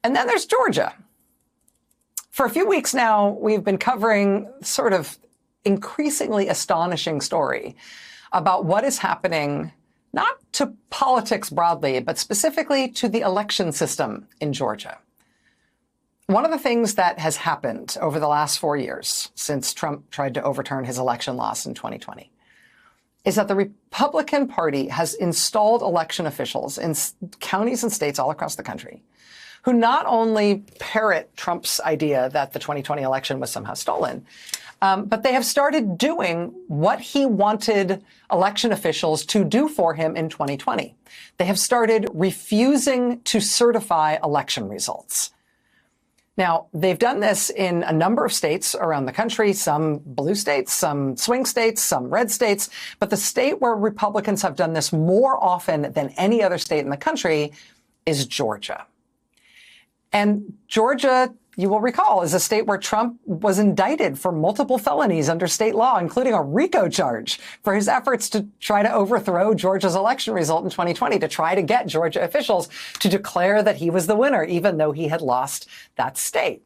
And then there's Georgia. For a few weeks now, we've been covering sort of increasingly astonishing story about what is happening, not to politics broadly, but specifically to the election system in Georgia. One of the things that has happened over the last 4 years since Trump tried to overturn his election loss in 2020 is that the Republican Party has installed election officials in counties and states all across the country who not only parrot Trump's idea that the 2020 election was somehow stolen, but they have started doing what he wanted election officials to do for him in 2020. They have started refusing to certify election results. Now, they've done this in a number of states around the country, some blue states, some swing states, some red states. But the state where Republicans have done this more often than any other state in the country is Georgia. And Georgia, you will recall, is a state where Trump was indicted for multiple felonies under state law, including a RICO charge for his efforts to try to overthrow Georgia's election result in 2020, to try to get Georgia officials to declare that he was the winner, even though he had lost that state.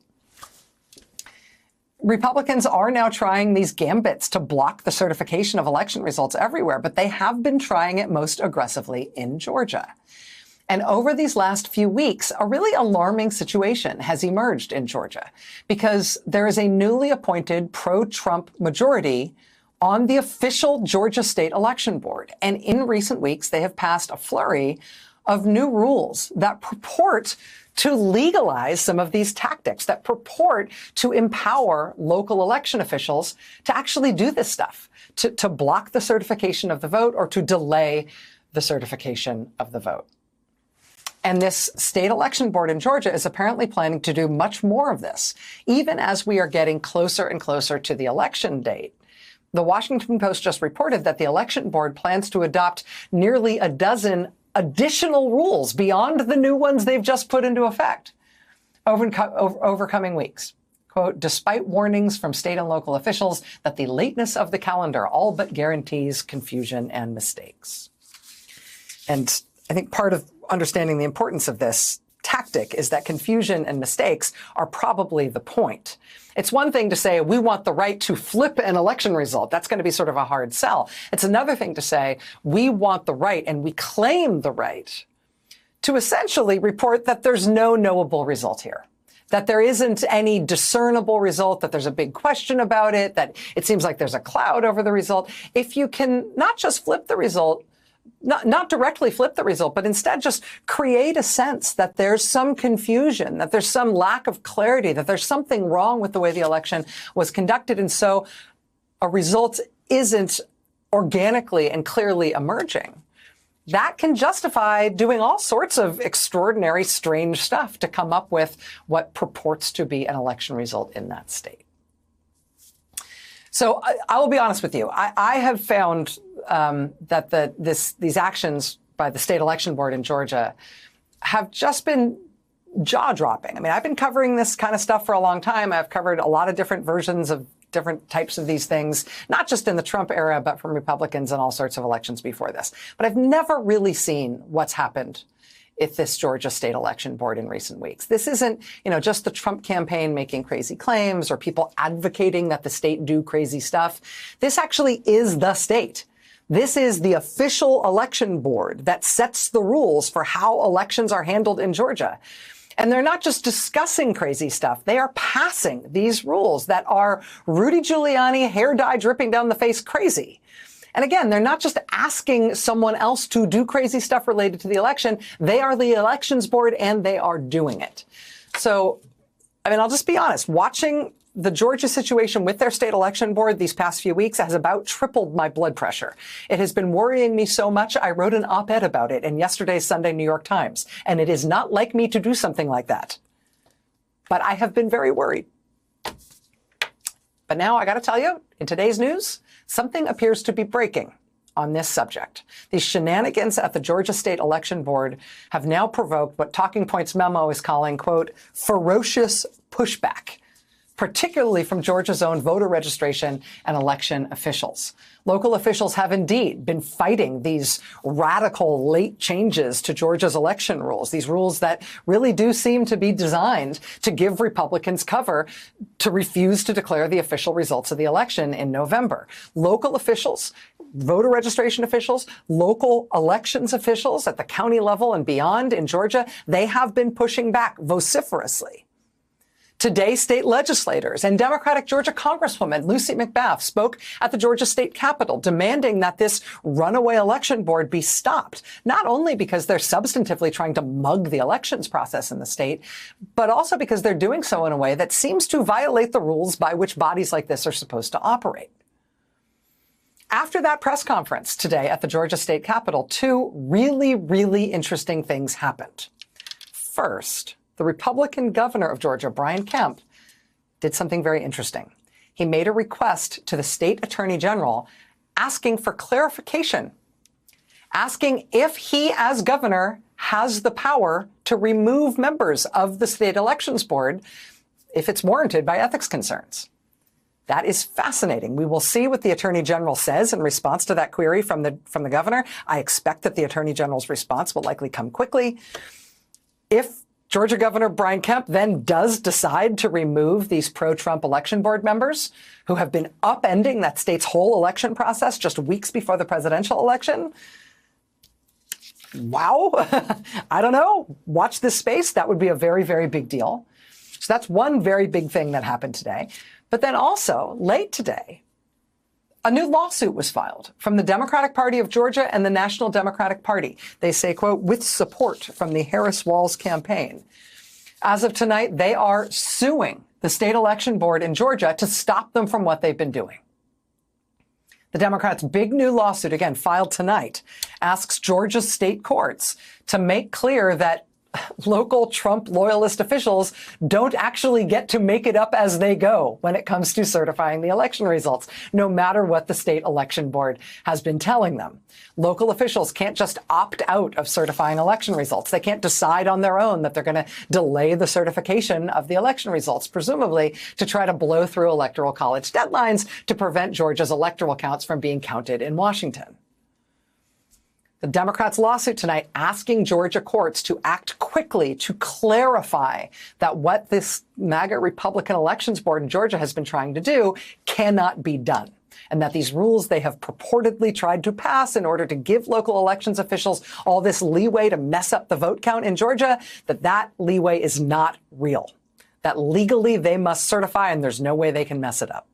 Republicans are now trying these gambits to block the certification of election results everywhere, but they have been trying it most aggressively in Georgia. And over these last few weeks, a really alarming situation has emerged in Georgia because there is a newly appointed pro-Trump majority on the official Georgia State Election Board. And in recent weeks, they have passed a flurry of new rules that purport to legalize some of these tactics, that purport to empower local election officials to actually do this stuff, to block the certification of the vote or to delay the certification of the vote. And this state election board in Georgia is apparently planning to do much more of this, even as we are getting closer and closer to the election date. The Washington Post just reported that the election board plans to adopt nearly a dozen additional rules beyond the new ones they've just put into effect over coming weeks. Quote, despite warnings from state and local officials that the lateness of the calendar all but guarantees confusion and mistakes. And I think part of understanding the importance of this tactic is that confusion and mistakes are probably the point. It's one thing to say we want the right to flip an election result. That's going to be sort of a hard sell. It's another thing to say we want the right and we claim the right to essentially report that there's no knowable result here, that there isn't any discernible result, that there's a big question about it, that it seems like there's a cloud over the result. If you can not just flip the result, not directly flip the result, but instead just create a sense that there's some confusion, that there's some lack of clarity, that there's something wrong with the way the election was conducted. And so a result isn't organically and clearly emerging. That can justify doing all sorts of extraordinary, strange stuff to come up with what purports to be an election result in that state. So I will be honest with you. I have found that these actions by the state election board in Georgia have just been jaw-dropping. I mean, I've been covering this kind of stuff for a long time. I've covered a lot of different versions of different types of these things, not just in the Trump era, but from Republicans in all sorts of elections before this. But I've never really seen what's happened at this Georgia state election board in recent weeks. This isn't, just the Trump campaign making crazy claims or people advocating that the state do crazy stuff. This actually is the state. This is the official election board that sets the rules for how elections are handled in Georgia. And they're not just discussing crazy stuff. They are passing these rules that are Rudy Giuliani, hair dye dripping down the face crazy. And again, they're not just asking someone else to do crazy stuff related to the election. They are the elections board and they are doing it. So, I'll just be honest. Watching the Georgia situation with their state election board these past few weeks has about tripled my blood pressure. It has been worrying me so much, I wrote an op-ed about it in yesterday's Sunday New York Times. And it is not like me to do something like that. But I have been very worried. But now I got to tell you, in today's news, something appears to be breaking on this subject. These shenanigans at the Georgia State Election Board have now provoked what Talking Points memo is calling, quote, ferocious pushback. particularly from Georgia's own voter registration and election officials. Local officials have indeed been fighting these radical late changes to Georgia's election rules, these rules that really do seem to be designed to give Republicans cover to refuse to declare the official results of the election in November. Local officials, voter registration officials, local elections officials at the county level and beyond in Georgia, they have been pushing back vociferously. Today, state legislators and Democratic Georgia Congresswoman Lucy McBath spoke at the Georgia State Capitol demanding that this runaway election board be stopped, not only because they're substantively trying to mug the elections process in the state, but also because they're doing so in a way that seems to violate the rules by which bodies like this are supposed to operate. After that press conference today at the Georgia State Capitol, two really, really interesting things happened. First, the Republican governor of Georgia, Brian Kemp, did something very interesting. He made a request to the state attorney general asking for clarification, asking if he, as governor, has the power to remove members of the state elections board if it's warranted by ethics concerns. That is fascinating. We will see what the attorney general says in response to that query from the governor. I expect that the attorney general's response will likely come quickly. If Georgia Governor Brian Kemp then does decide to remove these pro-Trump election board members who have been upending that state's whole election process just weeks before the presidential election. Wow. I don't know. Watch this space. That would be a very, very big deal. So that's one very big thing that happened today. But then also, late today, a new lawsuit was filed from the Democratic Party of Georgia and the National Democratic Party. They say, quote, with support from the Harris-Walz campaign. As of tonight, they are suing the state election board in Georgia to stop them from what they've been doing. The Democrats' big new lawsuit, again, filed tonight, asks Georgia's state courts to make clear that local Trump loyalist officials don't actually get to make it up as they go when it comes to certifying the election results, no matter what the state election board has been telling them. Local officials can't just opt out of certifying election results. They can't decide on their own that they're going to delay the certification of the election results, presumably to try to blow through electoral college deadlines to prevent Georgia's electoral counts from being counted in Washington. The Democrats' lawsuit tonight asking Georgia courts to act quickly to clarify that what this MAGA Republican Elections Board in Georgia has been trying to do cannot be done, and that these rules they have purportedly tried to pass in order to give local elections officials all this leeway to mess up the vote count in Georgia, that leeway is not real, that legally they must certify and there's no way they can mess it up.